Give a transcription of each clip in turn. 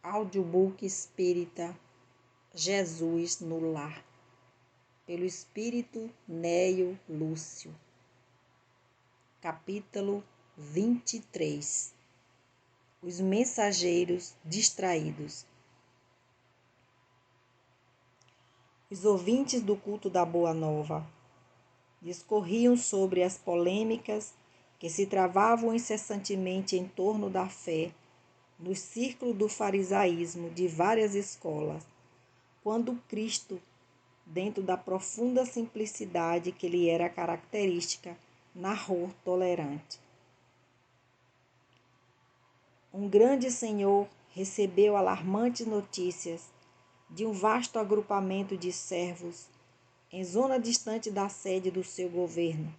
Audiobook Espírita Jesus no Lar, pelo Espírito Neio Lúcio. Capítulo 23. Os mensageiros distraídos. Os ouvintes do culto da Boa Nova discorriam sobre as polêmicas que se travavam incessantemente em torno da fé no círculo do farisaísmo de várias escolas, quando Cristo, dentro da profunda simplicidade que lhe era característica, narrou tolerante. Um grande senhor recebeu alarmantes notícias de um vasto agrupamento de servos em zona distante da sede do seu governo,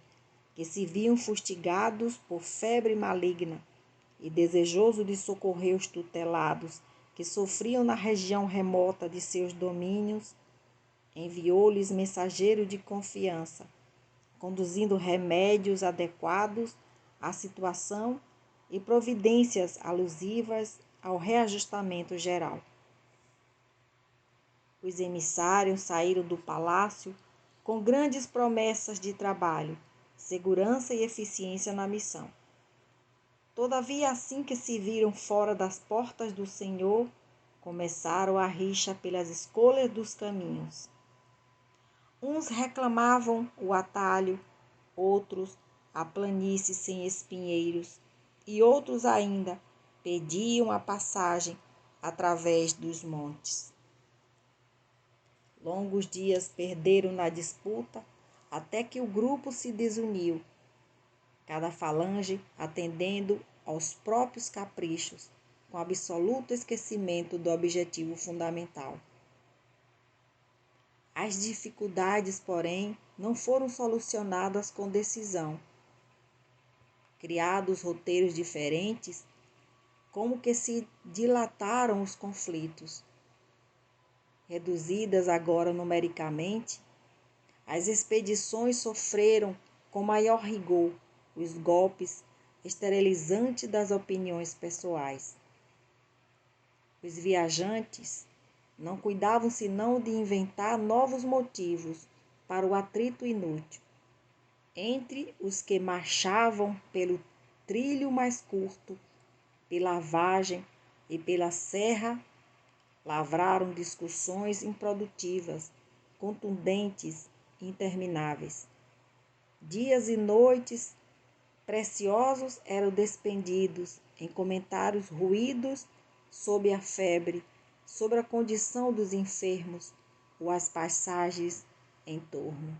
que se viam fustigados por febre maligna, e desejoso de socorrer os tutelados que sofriam na região remota de seus domínios, enviou-lhes mensageiro de confiança, conduzindo remédios adequados à situação e providências alusivas ao reajustamento geral. Os emissários saíram do palácio com grandes promessas de trabalho, segurança e eficiência na missão. Todavia, assim que se viram fora das portas do Senhor, começaram a rixa pelas escolhas dos caminhos. Uns reclamavam o atalho, outros a planície sem espinheiros, e outros ainda pediam a passagem através dos montes. Longos dias perderam na disputa, até que o grupo se desuniu, cada falange atendendo aos próprios caprichos, com absoluto esquecimento do objetivo fundamental. As dificuldades, porém, não foram solucionadas com decisão. Criados roteiros diferentes, como que se dilataram os conflitos. Reduzidas agora numericamente, as expedições sofreram com maior rigor os golpes esterilizantes das opiniões pessoais. Os viajantes não cuidavam senão de inventar novos motivos para o atrito inútil. Entre os que marchavam pelo trilho mais curto, pela vargem e pela serra, lavraram discussões improdutivas, contundentes e intermináveis. Dias e noites preciosos eram despendidos em comentários ruídos sobre a febre, sobre a condição dos enfermos ou as paisagens em torno.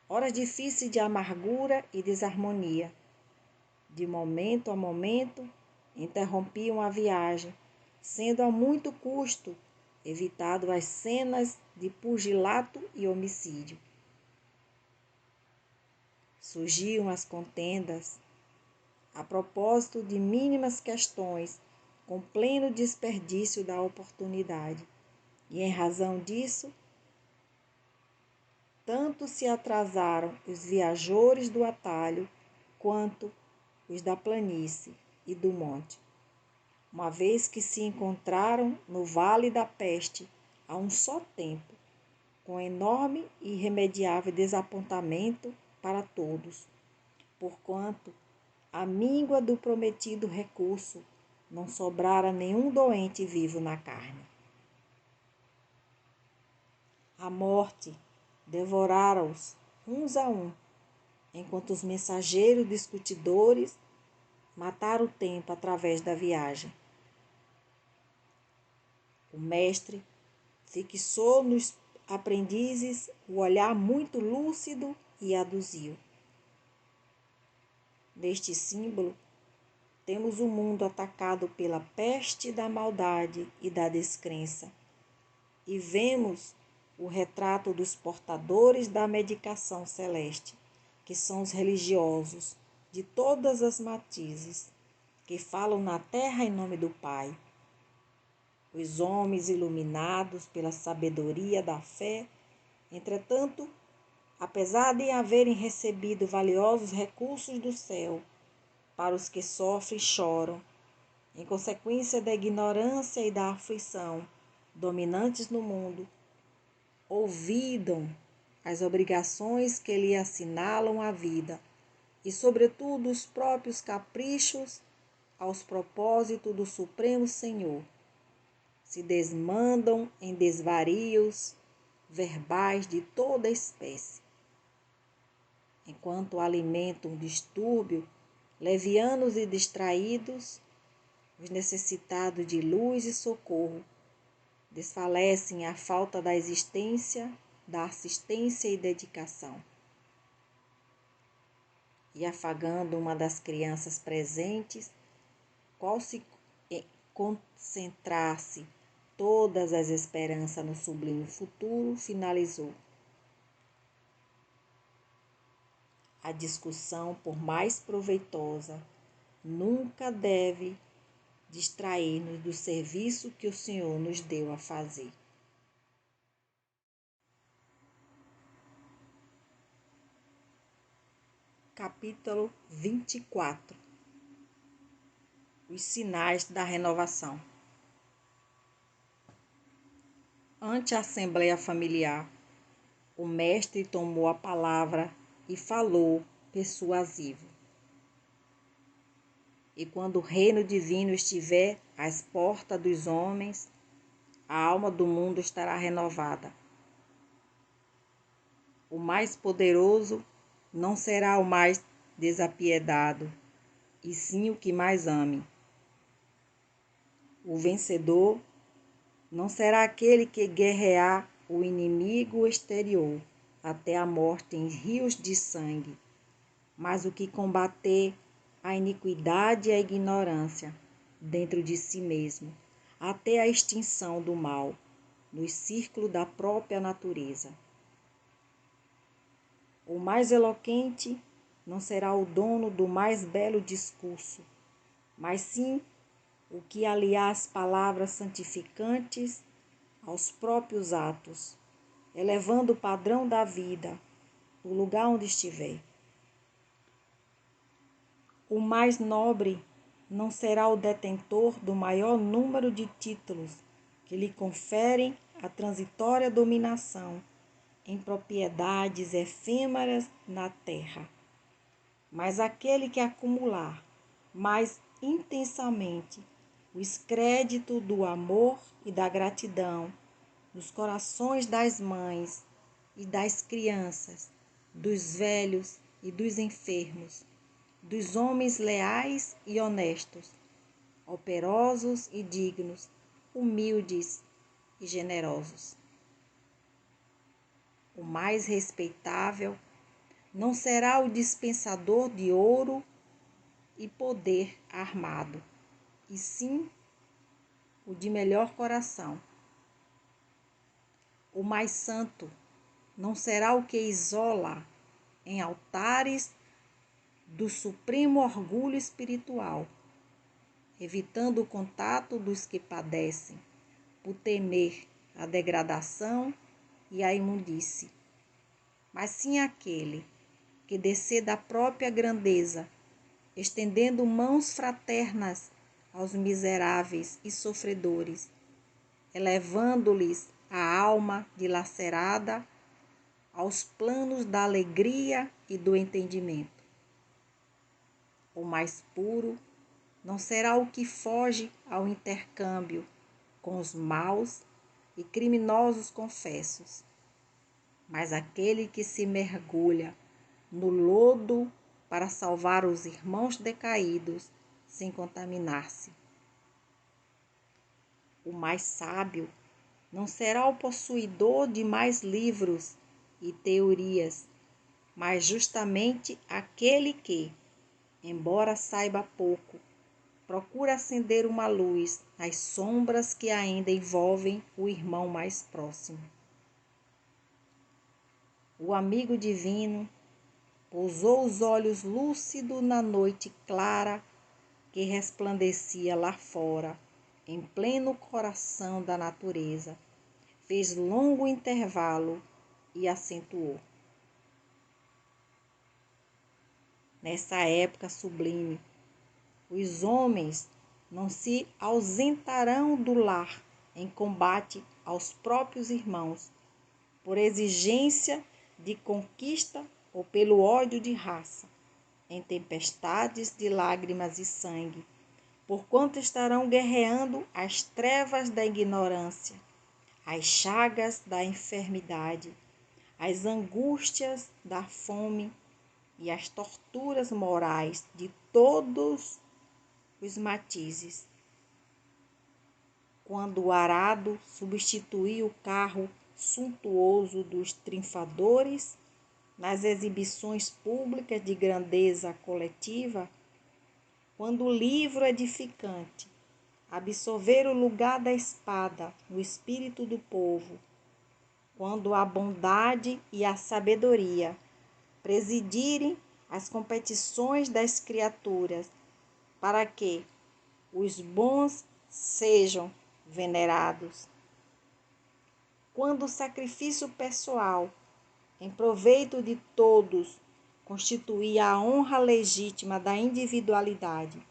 Horas difíceis de amargura e desarmonia, de momento a momento, interrompiam a viagem, sendo a muito custo evitado as cenas de pugilato e homicídio. Surgiam as contendas a propósito de mínimas questões, com pleno desperdício da oportunidade, e em razão disso, tanto se atrasaram os viajores do atalho quanto os da planície e do monte, uma vez que se encontraram no vale da peste a um só tempo, com enorme e irremediável desapontamento para todos, porquanto a míngua do prometido recurso não sobrara nenhum doente vivo na carne. A morte devorara-os uns a um, enquanto os mensageiros discutidores mataram o tempo através da viagem. O mestre fixou nos aprendizes o olhar muito lúcido e aduziu. Neste símbolo, temos o mundo atacado pela peste da maldade e da descrença, e vemos o retrato dos portadores da medicação celeste, que são os religiosos de todas as matizes, que falam na terra em nome do Pai. Os homens iluminados pela sabedoria da fé, entretanto, apesar de haverem recebido valiosos recursos do céu, para os que sofrem e choram, em consequência da ignorância e da aflição dominantes no mundo, olvidam as obrigações que lhe assinalam a vida e, sobretudo, os próprios caprichos aos propósitos do Supremo Senhor. Se desmandam em desvarios verbais de toda espécie. Enquanto alimentam um distúrbio, levianos e distraídos, os necessitados de luz e socorro, desfalecem à falta da existência, da assistência e dedicação. E afagando uma das crianças presentes, qual se concentrasse todas as esperanças no sublime futuro, finalizou. A discussão, por mais proveitosa, nunca deve distrair-nos do serviço que o Senhor nos deu a fazer. Capítulo 24. Os sinais da renovação. Ante a assembleia familiar, o mestre tomou a palavra e falou persuasivo. E quando o reino divino estiver às portas dos homens, a alma do mundo estará renovada. O mais poderoso não será o mais desapiedado, e sim o que mais ame. O vencedor não será aquele que guerrear o inimigo exterior até a morte em rios de sangue, mas o que combater a iniquidade e a ignorância dentro de si mesmo, até a extinção do mal, no círculo da própria natureza. O mais eloquente não será o dono do mais belo discurso, mas sim o que aliar as palavras santificantes aos próprios atos, elevando o padrão da vida, o lugar onde estiver. O mais nobre não será o detentor do maior número de títulos que lhe conferem a transitória dominação em propriedades efêmeras na terra, mas aquele que acumular mais intensamente os créditos do amor e da gratidão nos corações das mães e das crianças, dos velhos e dos enfermos, dos homens leais e honestos, operosos e dignos, humildes e generosos. O mais respeitável não será o dispensador de ouro e poder armado, e sim o de melhor coração. O mais santo não será o que isola em altares do supremo orgulho espiritual, evitando o contato dos que padecem, por temer a degradação e a imundície, mas sim aquele que descer da própria grandeza, estendendo mãos fraternas aos miseráveis e sofredores, elevando-lhes a alma dilacerada aos planos da alegria e do entendimento. O mais puro não será o que foge ao intercâmbio com os maus e criminosos confessos, mas aquele que se mergulha no lodo para salvar os irmãos decaídos sem contaminar-se. O mais sábio não será o possuidor de mais livros e teorias, mas justamente aquele que, embora saiba pouco, procura acender uma luz nas sombras que ainda envolvem o irmão mais próximo. O amigo divino pousou os olhos lúcidos na noite clara que resplandecia lá fora, em pleno coração da natureza, fez longo intervalo e acentuou. Nessa época sublime, os homens não se ausentarão do lar em combate aos próprios irmãos, por exigência de conquista ou pelo ódio de raça, em tempestades de lágrimas e sangue, porquanto estarão guerreando as trevas da ignorância, as chagas da enfermidade, as angústias da fome e as torturas morais de todos os matizes. Quando o arado substituiu o carro suntuoso dos triunfadores nas exibições públicas de grandeza coletiva, quando o livro edificante absorver o lugar da espada no espírito do povo, quando a bondade e a sabedoria presidirem as competições das criaturas, para que os bons sejam venerados. Quando o sacrifício pessoal, em proveito de todos, constituía a honra legítima da individualidade,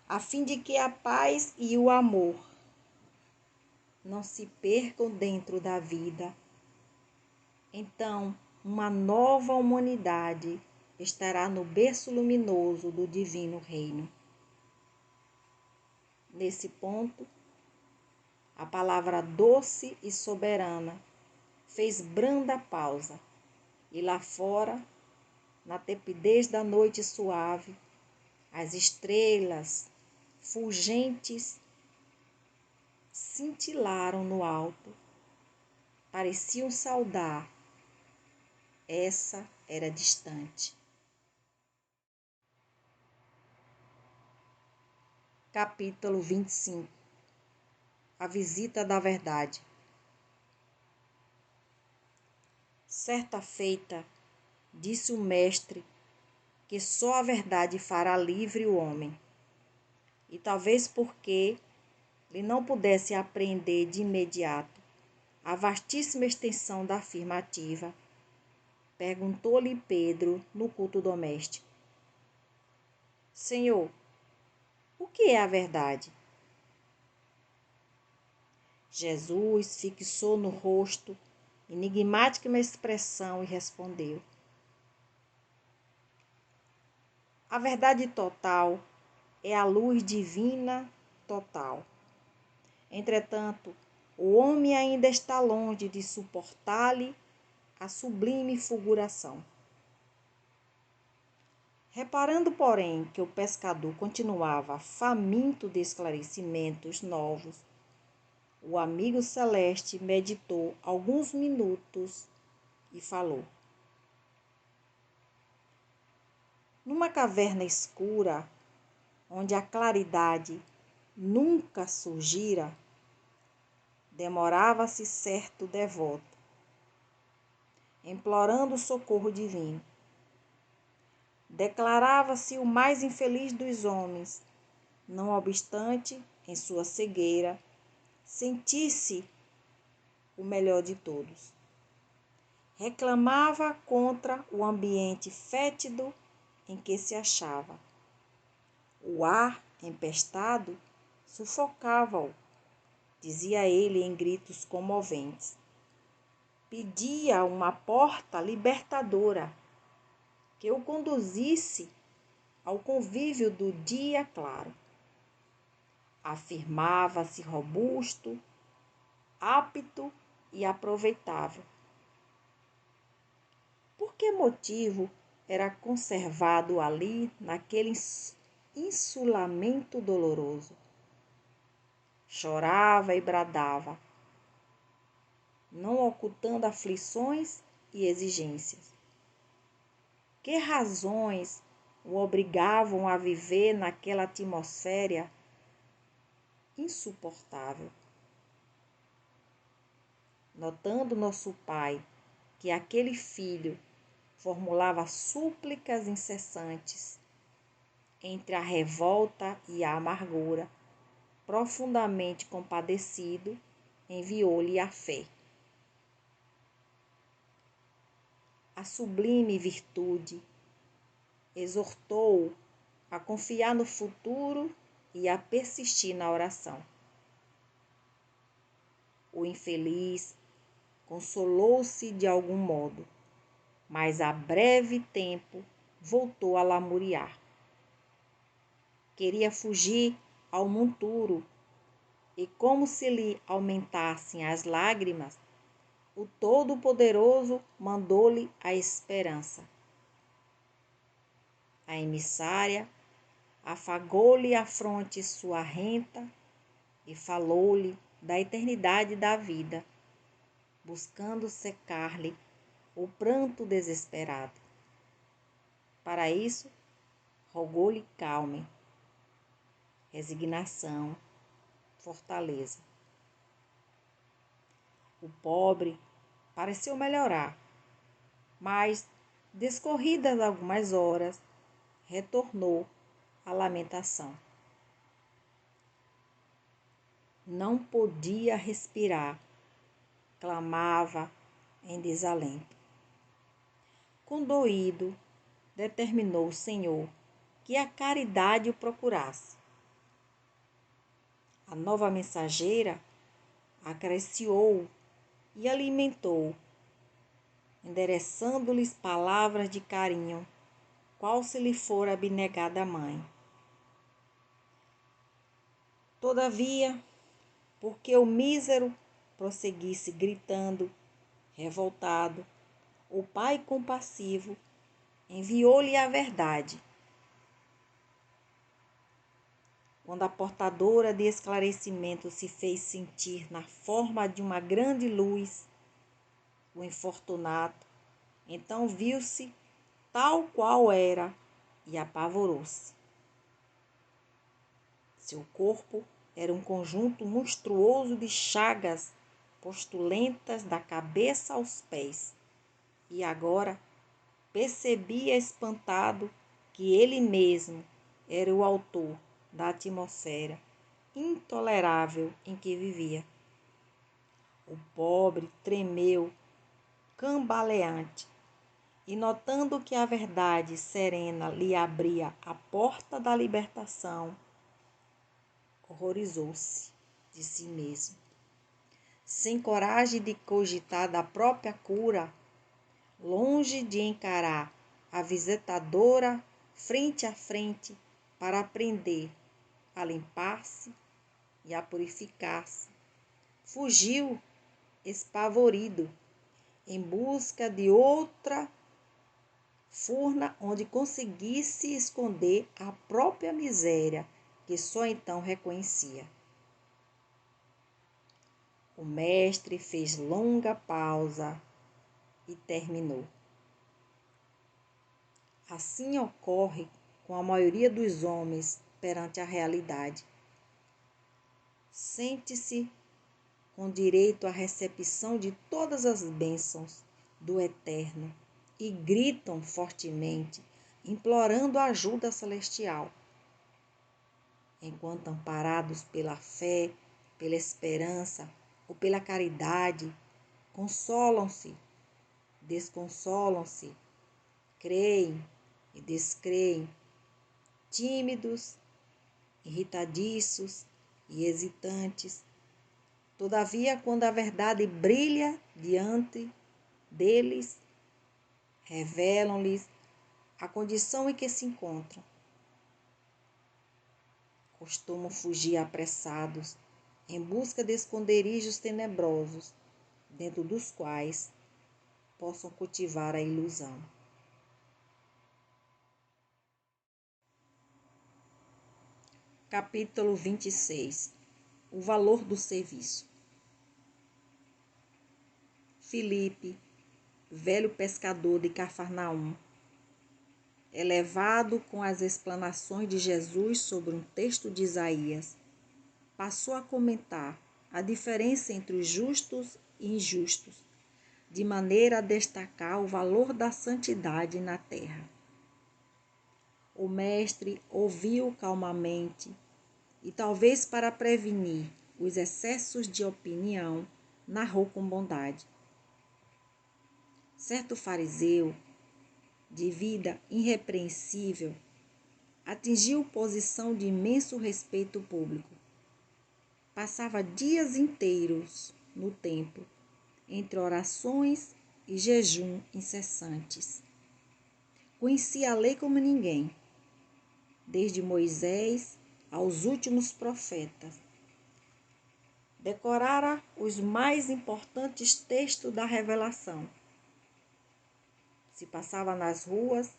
a fim de que a paz e o amor não se percam dentro da vida. Então, uma nova humanidade estará no berço luminoso do divino reino. Nesse ponto, a palavra doce e soberana fez branda pausa, e lá fora, na tepidez da noite suave, as estrelas fulgentes cintilaram no alto, pareciam saudar. Essa era distante. Capítulo 25. A visita da verdade. Certa feita, disse o mestre que só a verdade fará livre o homem. E talvez porque ele não pudesse apreender de imediato a vastíssima extensão da afirmativa, perguntou-lhe Pedro no culto doméstico: Senhor, o que é a verdade? Jesus fixou no rosto enigmática expressão e respondeu: A verdade total é a luz divina total. Entretanto, o homem ainda está longe de suportar-lhe a sublime fulguração. Reparando, porém, que o pescador continuava faminto de esclarecimentos novos, o amigo celeste meditou alguns minutos e falou: Numa caverna escura, onde a claridade nunca surgira, demorava-se certo devoto, implorando o socorro divino. Declarava-se o mais infeliz dos homens, não obstante, em sua cegueira, sentisse o melhor de todos. Reclamava contra o ambiente fétido em que se achava. O ar empestado sufocava-o, dizia ele em gritos comoventes. Pedia uma porta libertadora que o conduzisse ao convívio do dia claro. Afirmava-se robusto, apto e aproveitável. Por que motivo era conservado ali naquele insulamento doloroso? Chorava e bradava, não ocultando aflições e exigências. Que razões o obrigavam a viver naquela atmosfera insuportável? Notando nosso pai que aquele filho formulava súplicas incessantes entre a revolta e a amargura, profundamente compadecido, enviou-lhe a fé. A sublime virtude exortou-o a confiar no futuro e a persistir na oração. O infeliz consolou-se de algum modo, mas a breve tempo voltou a lamuriar. Queria fugir ao monturo, e como se lhe aumentassem as lágrimas, o Todo-Poderoso mandou-lhe a esperança. A emissária afagou-lhe a fronte suarrenta e falou-lhe da eternidade da vida, buscando secar-lhe o pranto desesperado. Para isso, rogou-lhe calma, resignação, fortaleza. O pobre pareceu melhorar, mas, descorridas algumas horas, retornou à lamentação. Não podia respirar, clamava em desalento. Condoído, determinou o Senhor que a caridade o procurasse. A nova mensageira acariciou-o e alimentou, endereçando-lhes palavras de carinho, qual se lhe fora abnegada mãe. Todavia, porque o mísero prosseguisse gritando, revoltado, o pai compassivo enviou-lhe a verdade. Quando a portadora de esclarecimento se fez sentir na forma de uma grande luz, o infortunado então viu-se tal qual era e apavorou-se. Seu corpo era um conjunto monstruoso de chagas postulentas da cabeça aos pés, e agora percebia espantado que ele mesmo era o autor da atmosfera intolerável em que vivia. O pobre tremeu, cambaleante, e notando que a verdade serena lhe abria a porta da libertação, horrorizou-se de si mesmo. Sem coragem de cogitar da própria cura, longe de encarar a visitadora frente a frente para aprender a limpar-se e a purificar-se, fugiu espavorido em busca de outra furna onde conseguisse esconder a própria miséria que só então reconhecia. O mestre fez longa pausa e terminou. Assim ocorre com a maioria dos homens perante a realidade. Sente-se com direito à recepção de todas as bênçãos do Eterno e gritam fortemente, implorando a ajuda celestial. Enquanto amparados pela fé, pela esperança ou pela caridade, consolam-se, desconsolam-se, creem e descreem, tímidos, irritadiços e hesitantes. Todavia, quando a verdade brilha diante deles, revelam-lhes a condição em que se encontram. Costumam fugir apressados em busca de esconderijos tenebrosos, dentro dos quais possam cultivar a ilusão. Capítulo 26. O valor do serviço. Filipe, velho pescador de Cafarnaum, elevado com as explanações de Jesus sobre um texto de Isaías, passou a comentar a diferença entre os justos e injustos, de maneira a destacar o valor da santidade na terra. O mestre ouviu calmamente e, talvez para prevenir os excessos de opinião, narrou com bondade. Certo fariseu, de vida irrepreensível, atingiu posição de imenso respeito público. Passava dias inteiros no templo, entre orações e jejum incessantes. Conhecia a lei como ninguém, desde Moisés aos últimos profetas. Decorara os mais importantes textos da revelação. Se passava nas ruas,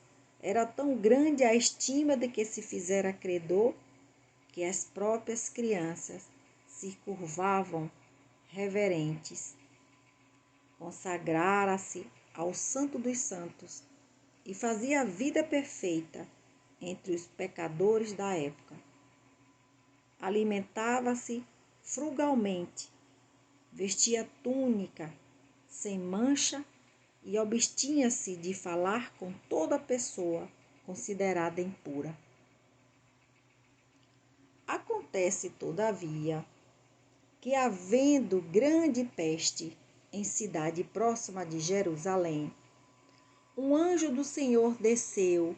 era tão grande a estima de que se fizera credor que as próprias crianças se curvavam reverentes. Consagrara-se ao Santo dos Santos e fazia a vida perfeita entre os pecadores da época. Alimentava-se frugalmente, vestia túnica sem mancha e abstinha-se de falar com toda pessoa considerada impura. Acontece, todavia, que, havendo grande peste em cidade próxima de Jerusalém, um anjo do Senhor desceu,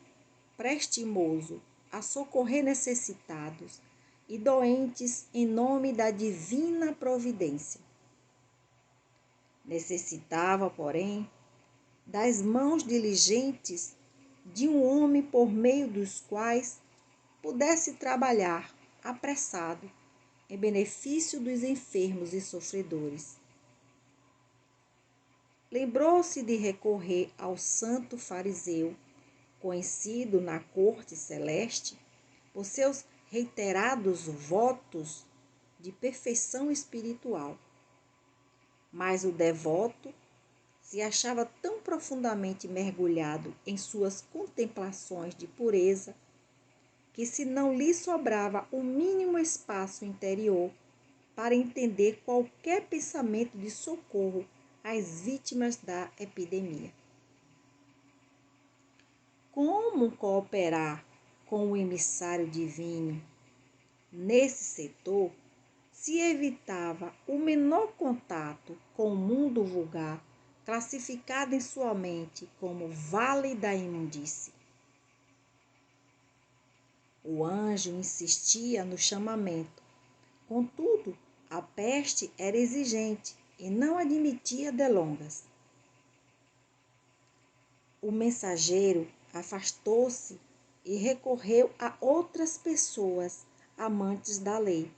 prestimoso, a socorrer necessitados e doentes em nome da divina providência. Necessitava, porém, das mãos diligentes de um homem por meio dos quais pudesse trabalhar apressado em benefício dos enfermos e sofredores. Lembrou-se de recorrer ao santo fariseu, conhecido na corte celeste por seus reiterados votos de perfeição espiritual. Mas o devoto se achava tão profundamente mergulhado em suas contemplações de pureza que, se não lhe sobrava o mínimo espaço interior para entender qualquer pensamento de socorro às vítimas da epidemia. Como cooperar com o emissário divino nesse setor se evitava o menor contato com o mundo vulgar, classificado em sua mente como vale da imundície? O anjo insistia no chamamento. Contudo, a peste era exigente e não admitia delongas. O mensageiro afastou-se e recorreu a outras pessoas amantes da lei.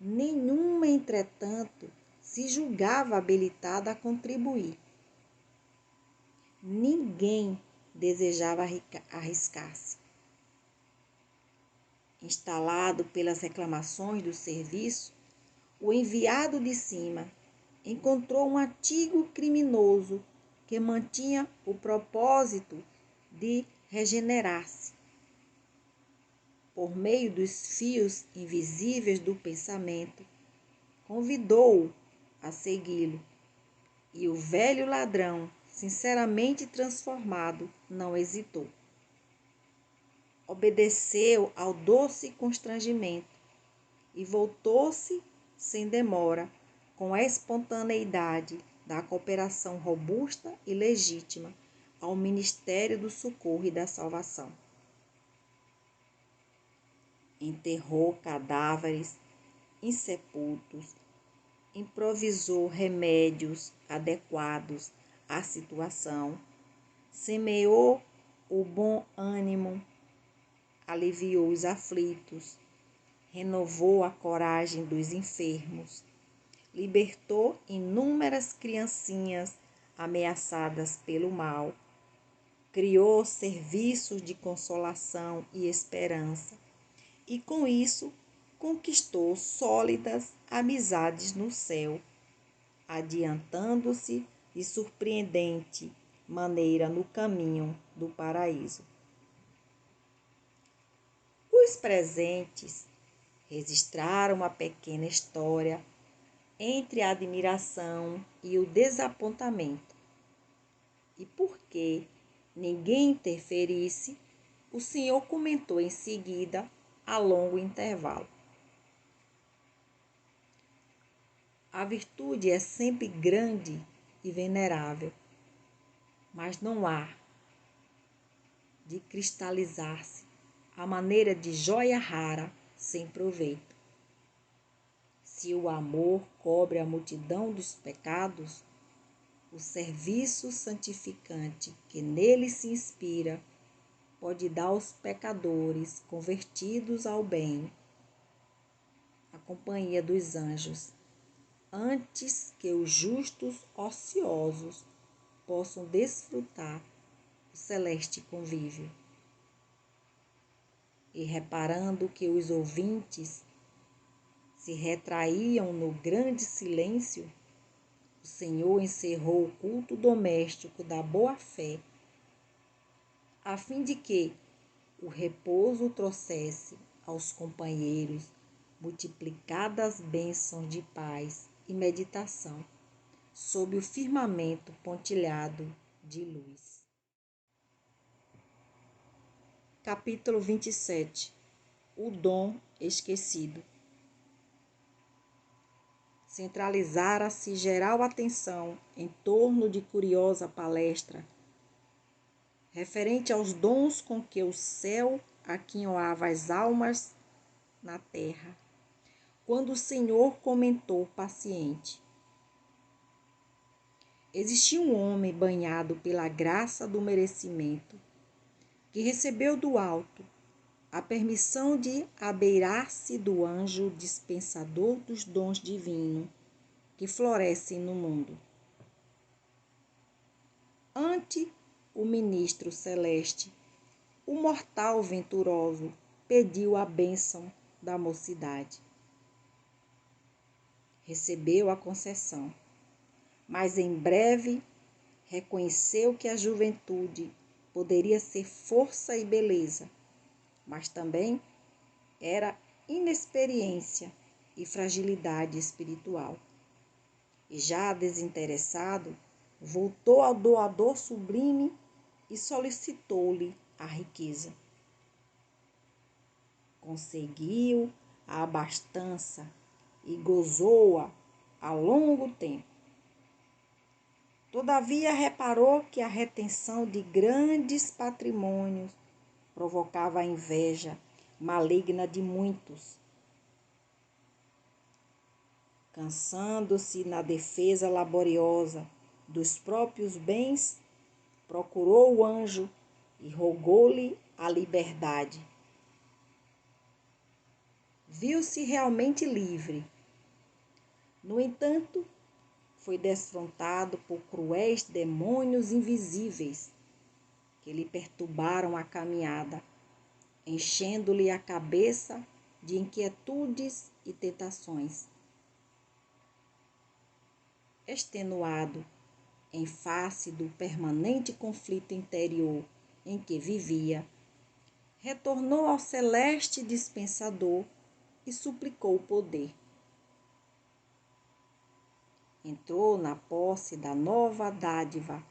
Nenhuma, entretanto, se julgava habilitada a contribuir. Ninguém desejava arriscar-se. Instalado pelas reclamações do serviço, o enviado de cima encontrou um antigo criminoso que mantinha o propósito de regenerar-se. Por meio dos fios invisíveis do pensamento, convidou-o a segui-lo, e o velho ladrão, sinceramente transformado, não hesitou. Obedeceu ao doce constrangimento e voltou-se sem demora, com a espontaneidade da cooperação robusta e legítima ao ministério do socorro e da salvação. Enterrou cadáveres insepultos, improvisou remédios adequados à situação, semeou o bom ânimo, aliviou os aflitos, renovou a coragem dos enfermos, libertou inúmeras criancinhas ameaçadas pelo mal, criou serviços de consolação e esperança, e com isso conquistou sólidas amizades no céu, adiantando-se de surpreendente maneira no caminho do paraíso. Os presentes registraram uma pequena história entre a admiração e o desapontamento. E porque ninguém interferisse, o Senhor comentou em seguida, a longo intervalo. A virtude é sempre grande e venerável, mas não há de cristalizar-se à maneira de joia rara, sem proveito. Se o amor cobre a multidão dos pecados, o serviço santificante que nele se inspira pode dar aos pecadores convertidos ao bem a companhia dos anjos, antes que os justos ociosos possam desfrutar o celeste convívio. E reparando que os ouvintes se retraíam no grande silêncio, o Senhor encerrou o culto doméstico da boa-fé, a fim de que o repouso trouxesse aos companheiros multiplicadas bênçãos de paz e meditação sob o firmamento pontilhado de luz. Capítulo 27. O dom esquecido. Centralizara-se geral atenção em torno de curiosa palestra referente aos dons com que o céu aquinhoava as almas na terra, quando o Senhor comentou paciente: existia um homem banhado pela graça do merecimento, que recebeu do alto a permissão de abeirar-se do anjo dispensador dos dons divinos que florescem no mundo. Ante o ministro celeste, o mortal venturoso pediu a bênção da mocidade. Recebeu a concessão, mas em breve reconheceu que a juventude poderia ser força e beleza, mas também era inexperiência e fragilidade espiritual. E já desinteressado, voltou ao doador sublime e solicitou-lhe a riqueza. Conseguiu a abastança e gozou-a a longo tempo. Todavia reparou que a retenção de grandes patrimônios provocava a inveja maligna de muitos. Cansando-se na defesa laboriosa dos próprios bens, procurou o anjo e rogou-lhe a liberdade. Viu-se realmente livre. No entanto, foi defrontado por cruéis demônios invisíveis que lhe perturbaram a caminhada, enchendo-lhe a cabeça de inquietudes e tentações. Extenuado em face do permanente conflito interior em que vivia, retornou ao celeste dispensador e suplicou o poder. Entrou na posse da nova dádiva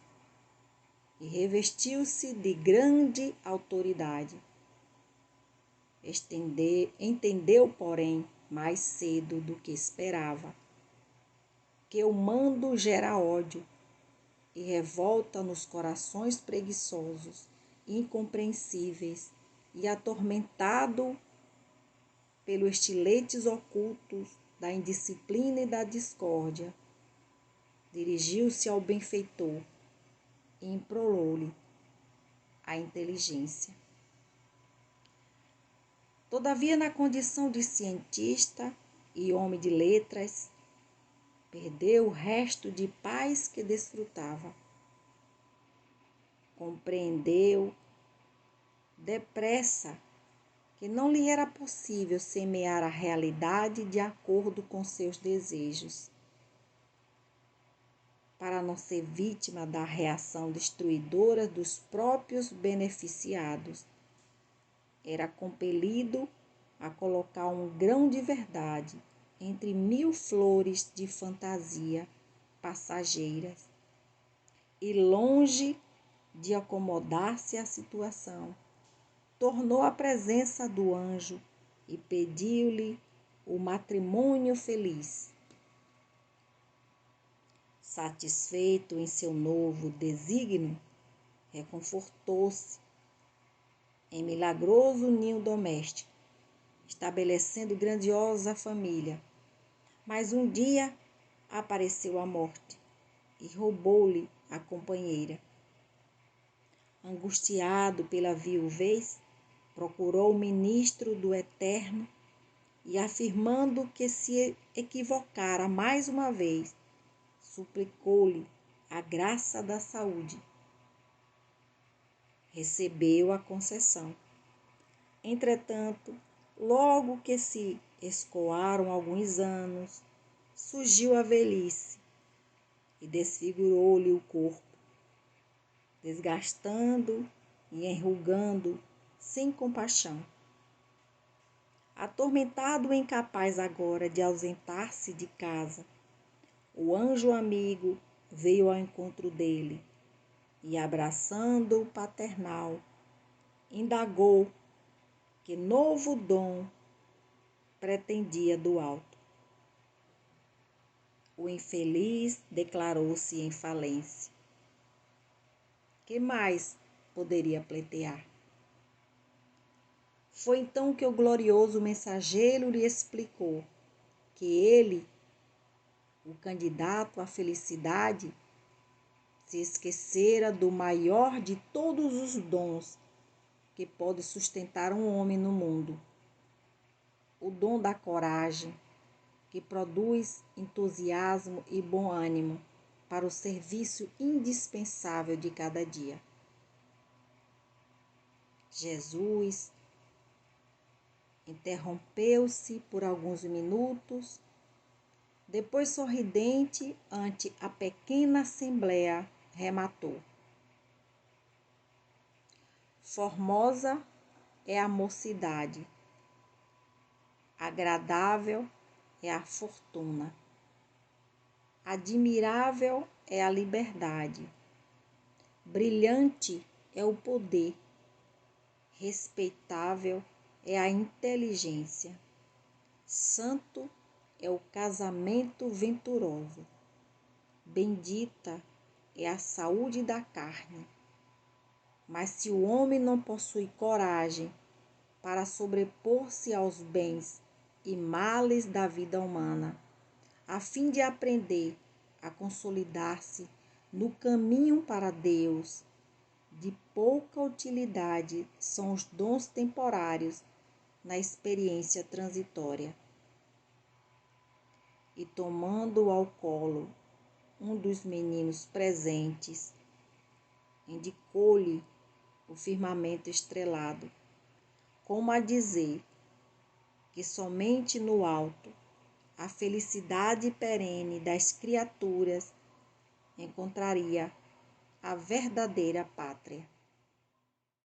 e revestiu-se de grande autoridade. Entendeu, porém, mais cedo do que esperava, que o mando gera ódio e revolta nos corações preguiçosos, incompreensíveis e atormentado pelos estiletes ocultos da indisciplina e da discórdia. Dirigiu-se ao benfeitor e implorou-lhe a inteligência. Todavia, na condição de cientista e homem de letras, perdeu o resto de paz que desfrutava. Compreendeu depressa que não lhe era possível semear a realidade de acordo com seus desejos, para não ser vítima da reação destruidora dos próprios beneficiados. Era compelido a colocar um grão de verdade entre 1000 flores de fantasia passageiras e, longe de acomodar-se à situação, tornou à presença do anjo e pediu-lhe o matrimônio feliz. Satisfeito em seu novo desígnio, reconfortou-se em milagroso ninho doméstico, estabelecendo grandiosa família. Mas um dia apareceu a morte e roubou-lhe a companheira. Angustiado pela viuvez, procurou o ministro do Eterno e, afirmando que se equivocara mais uma vez, suplicou-lhe a graça da saúde. Recebeu a concessão. Entretanto, logo que se escoaram alguns anos, surgiu a velhice e desfigurou-lhe o corpo, desgastando e enrugando sem compaixão. Atormentado e incapaz agora de ausentar-se de casa, o anjo amigo veio ao encontro dele e, abraçando o paternal, indagou que novo dom pretendia do alto. O infeliz declarou-se em falência. Que mais poderia pleitear? Foi então que o glorioso mensageiro lhe explicou que ele, o candidato à felicidade, se esquecera do maior de todos os dons que pode sustentar um homem no mundo, o dom da coragem, que produz entusiasmo e bom ânimo para o serviço indispensável de cada dia. Jesus interrompeu-se por alguns minutos, depois, sorridente ante a pequena assembleia, rematou: Formosa é a mocidade, agradável é a fortuna, admirável é a liberdade, brilhante é o poder, respeitável é a inteligência, santo é o casamento venturoso, bendita é a saúde da carne. Mas se o homem não possui coragem para sobrepor-se aos bens e males da vida humana, a fim de aprender a consolidar-se no caminho para Deus, de pouca utilidade são os dons temporários na experiência transitória. E, tomando ao colo um dos meninos presentes, indicou-lhe o firmamento estrelado, como a dizer que somente no alto a felicidade perene das criaturas encontraria a verdadeira pátria.